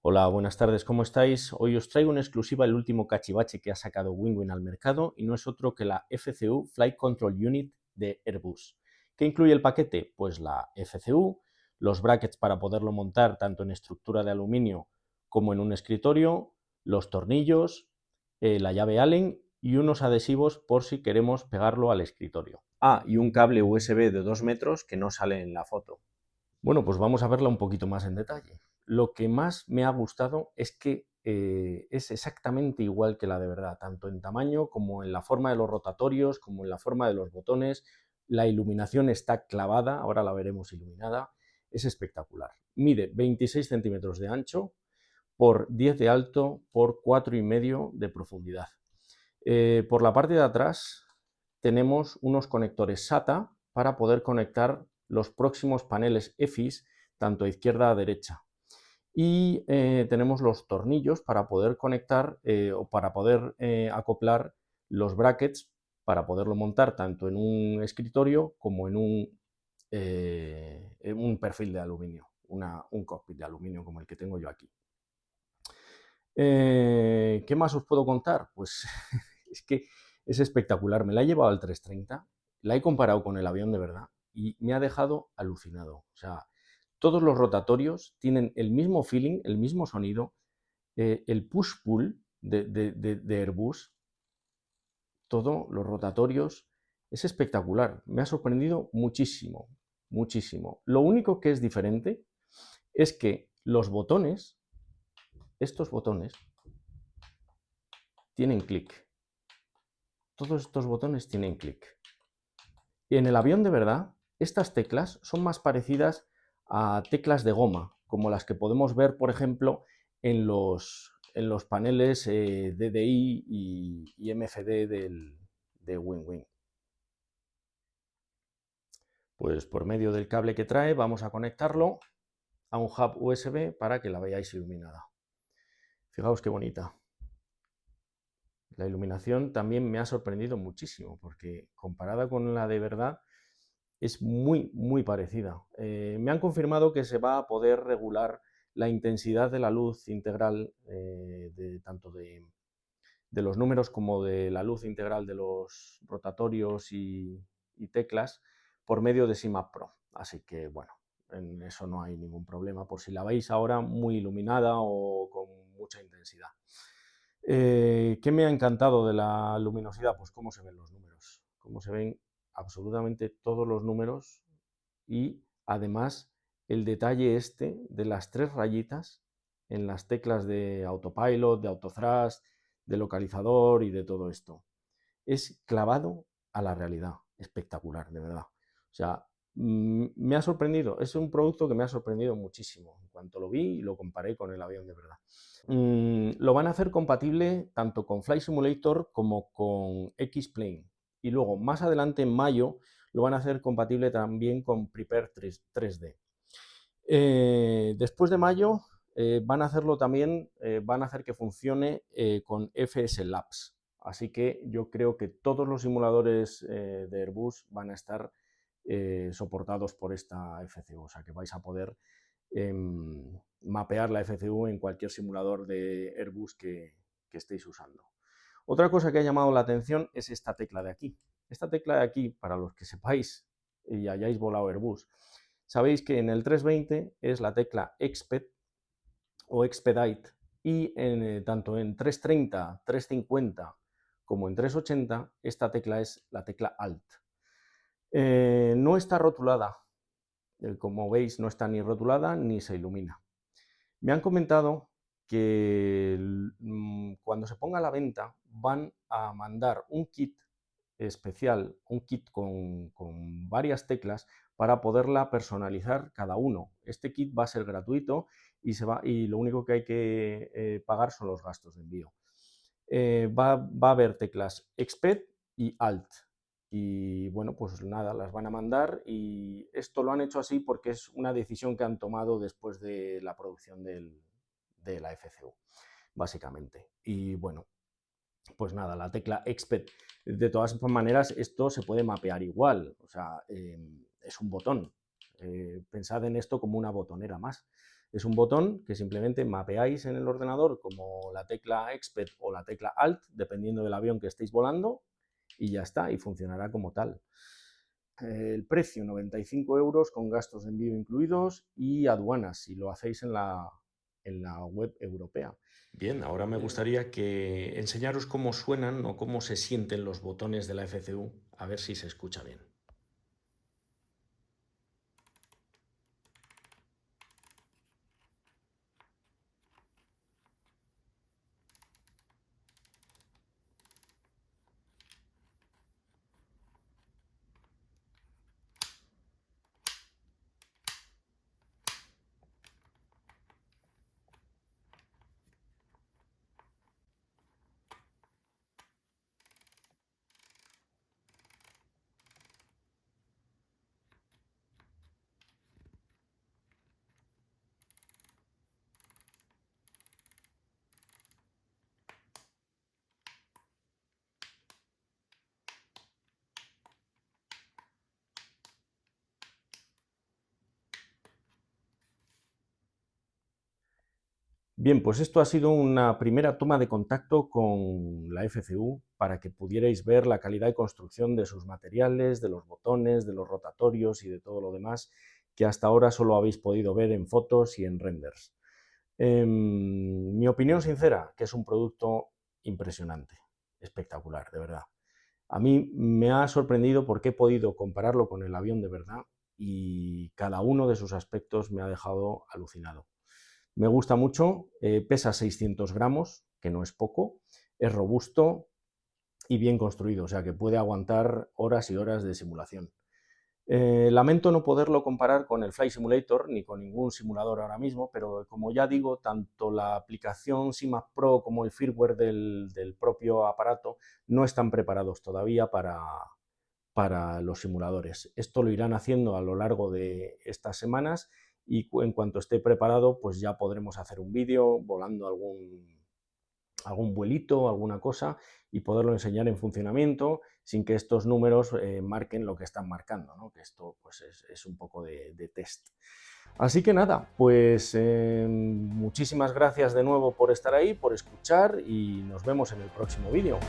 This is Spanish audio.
Hola, buenas tardes, ¿cómo estáis? Hoy os traigo en exclusiva el último cachivache que ha sacado Winwin al mercado y no es otro que la FCU Flight Control Unit de Airbus. ¿Qué incluye el paquete? Pues la FCU, los brackets para poderlo montar tanto en estructura de aluminio como en un escritorio, los tornillos, la llave Allen y unos adhesivos por si queremos pegarlo al escritorio. Ah, y un cable USB de 2 metros que no sale en la foto. Bueno, pues vamos a verla un poquito más en detalle. Lo que más me ha gustado es que es exactamente igual que la de verdad, tanto en tamaño como en la forma de los rotatorios, como en la forma de los botones. La iluminación está clavada, ahora la veremos iluminada. Es espectacular. Mide 26 centímetros de ancho por 10 de alto por 4,5 de profundidad. Por la parte de atrás tenemos unos conectores SATA para poder conectar los próximos paneles EFIs, tanto a izquierda a derecha. Y tenemos los tornillos para poder conectar o para poder acoplar los brackets para poderlo montar tanto en un escritorio como en un perfil de aluminio, un cockpit de aluminio como el que tengo yo aquí. ¿Qué más os puedo contar? Pues es que es espectacular. Me la he llevado al 330, la he comparado con el avión de verdad y me ha dejado alucinado. O sea, todos los rotatorios tienen el mismo feeling, el mismo sonido, el push-pull de Airbus, todos los rotatorios, es espectacular. Me ha sorprendido muchísimo, muchísimo. Lo único que es diferente es que los botones, estos botones, tienen clic. Todos estos botones tienen clic. Y en el avión de verdad, estas teclas son más parecidas a teclas de goma, como las que podemos ver, por ejemplo, en los paneles DDI y MFD de Winwin. Pues por medio del cable que trae vamos a conectarlo a un hub USB para que la veáis iluminada. Fijaos qué bonita. La iluminación también me ha sorprendido muchísimo, porque comparada con la de verdad, es muy, muy parecida. Me han confirmado que se va a poder regular la intensidad de la luz integral, tanto de los números como de la luz integral de los rotatorios y teclas, por medio de SIMAP Pro. Así que, bueno, en eso no hay ningún problema, por si la veis ahora muy iluminada o con mucha intensidad. ¿Qué me ha encantado de la luminosidad? Pues cómo se ven los números, cómo se ven absolutamente todos los números y además el detalle este de las 3 rayitas en las teclas de autopilot, de autothrust, de localizador y de todo esto. Es clavado a la realidad, espectacular, de verdad. O sea, me ha sorprendido, es un producto que me ha sorprendido muchísimo en cuanto lo vi y lo comparé con el avión de verdad. Lo van a hacer compatible tanto con Flight Simulator como con X-Plane. Y luego, más adelante, en mayo, lo van a hacer compatible también con Prepare 3D. Después de mayo, van a hacerlo también, van a hacer que funcione con FS Labs. Así que yo creo que todos los simuladores de Airbus van a estar soportados por esta FCU. O sea que vais a poder mapear la FCU en cualquier simulador de Airbus que estéis usando. Otra cosa que ha llamado la atención es esta tecla de aquí. Esta tecla de aquí, para los que sepáis y hayáis volado Airbus, sabéis que en el 320 es la tecla Exped o Expedite y tanto en 330, 350 como en 380 esta tecla es la tecla Alt. No está rotulada, como veis no está ni rotulada ni se ilumina. Me han comentado que cuando se ponga a la venta van a mandar un kit especial, un kit con varias teclas para poderla personalizar cada uno. Este kit va a ser gratuito y lo único que hay que pagar son los gastos de envío. Va a haber teclas Exped y Alt. Y bueno, pues nada, las van a mandar y esto lo han hecho así porque es una decisión que han tomado después de la producción de la FCU, básicamente. Y bueno, pues nada, la tecla Exped. De todas maneras, esto se puede mapear igual, o sea, es un botón. Pensad en esto como una botonera más. Es un botón que simplemente mapeáis en el ordenador como la tecla Expert o la tecla Alt, dependiendo del avión que estéis volando, y ya está, y funcionará como tal. El precio, 95 euros con gastos de envío incluidos y aduanas, si lo hacéis en la web europea. Bien, ahora me gustaría que enseñaros cómo suenan o cómo se sienten los botones de la FCU, a ver si se escucha bien. Bien, pues esto ha sido una primera toma de contacto con la FCU para que pudierais ver la calidad de construcción de sus materiales, de los botones, de los rotatorios y de todo lo demás que hasta ahora solo habéis podido ver en fotos y en renders. Mi opinión sincera, que es un producto impresionante, espectacular, de verdad. A mí me ha sorprendido porque he podido compararlo con el avión de verdad y cada uno de sus aspectos me ha dejado alucinado. Me gusta mucho, pesa 600 gramos, que no es poco, es robusto y bien construido, o sea que puede aguantar horas y horas de simulación. Lamento no poderlo comparar con el Flight Simulator ni con ningún simulador ahora mismo, pero como ya digo, tanto la aplicación SIMAP Pro como el firmware del propio aparato no están preparados todavía para los simuladores. Esto lo irán haciendo a lo largo de estas semanas y en cuanto esté preparado, pues ya podremos hacer un vídeo volando algún vuelito, alguna cosa, y poderlo enseñar en funcionamiento sin que estos números marquen lo que están marcando, ¿no? Que esto pues es un poco de test. Así que nada, pues muchísimas gracias de nuevo por estar ahí, por escuchar y nos vemos en el próximo vídeo.